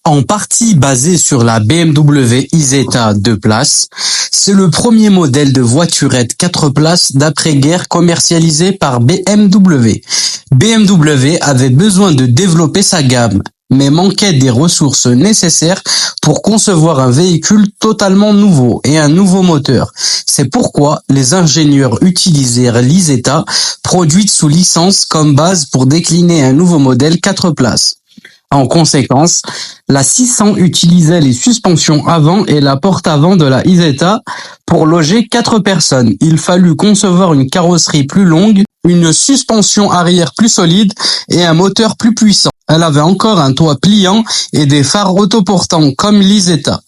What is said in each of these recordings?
En partie basé sur la BMW Isetta 2 places, c'est le premier modèle de voiturette 4 places d'après-guerre commercialisé par BMW. BMW avait besoin de développer sa gamme, mais manquait des ressources nécessaires pour concevoir un véhicule totalement nouveau et un nouveau moteur. C'est pourquoi les ingénieurs utilisèrent l'Isetta, produite sous licence comme base pour décliner un nouveau modèle 4 places. En conséquence, la 600 utilisait les suspensions avant et la porte avant de la Isetta pour loger 4 personnes. Il fallut concevoir une carrosserie plus longue, une suspension arrière plus solide et un moteur plus puissant. Elle avait encore un toit pliant et des phares autoportants comme l'Isetta.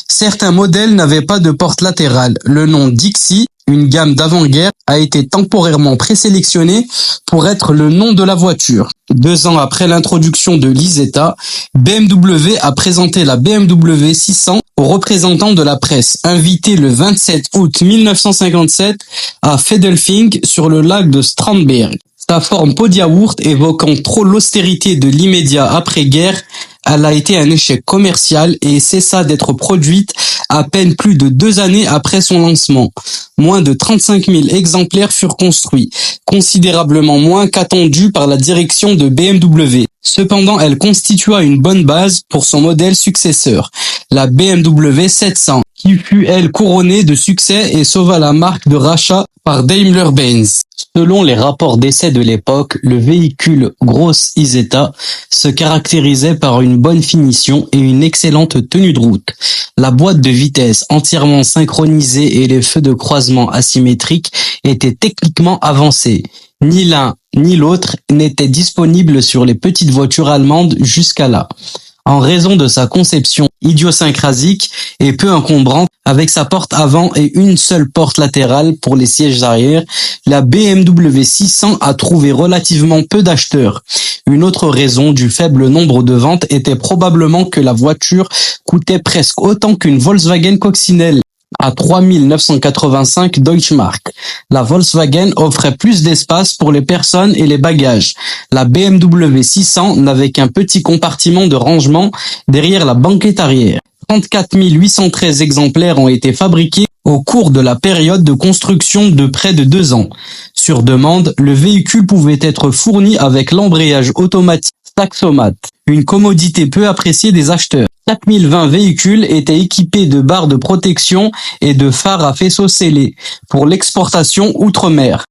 Certains modèles n'avaient pas de porte latérale. Le nom Dixi, une gamme d'avant-guerre, a été temporairement présélectionné pour être le nom de la voiture. 2 ans après l'introduction de l'Isetta, BMW a présenté la BMW 600 aux représentants de la presse, invités le 27 août 1957 à Fedelfing sur le lac de Strandberg. Sa forme pot de yaourt évoquant trop l'austérité de l'immédiat après-guerre, elle a été un échec commercial et cessa d'être produite à peine plus de 2 années après son lancement. Moins de 35 000 exemplaires furent construits, considérablement moins qu'attendu par la direction de BMW. Cependant, elle constitua une bonne base pour son modèle successeur, la BMW 700, qui fut elle couronnée de succès et sauva la marque de rachat par Daimler-Benz. Selon les rapports d'essai de l'époque, le véhicule grosse Isetta se caractérisait par une bonne finition et une excellente tenue de route. La boîte de vitesse entièrement synchronisée et les feux de croisement asymétriques étaient techniquement avancés. Ni l'un ni l'autre n'était disponible sur les petites voitures allemandes jusqu'à là. En raison de sa conception idiosyncrasique et peu encombrante, avec sa porte avant et une seule porte latérale pour les sièges arrière, la BMW 600 a trouvé relativement peu d'acheteurs. Une autre raison du faible nombre de ventes était probablement que la voiture coûtait presque autant qu'une Volkswagen coccinelle, à 3 985 Deutschmark. La Volkswagen offrait plus d'espace pour les personnes et les bagages. La BMW 600 n'avait qu'un petit compartiment de rangement derrière la banquette arrière. 34 813 exemplaires ont été fabriqués au cours de la période de construction de près de 2 ans. Sur demande, le véhicule pouvait être fourni avec l'embrayage automatique Saxomat, une commodité peu appréciée des acheteurs. 4020 véhicules étaient équipés de barres de protection et de phares à faisceaux scellés pour l'exportation outre-mer.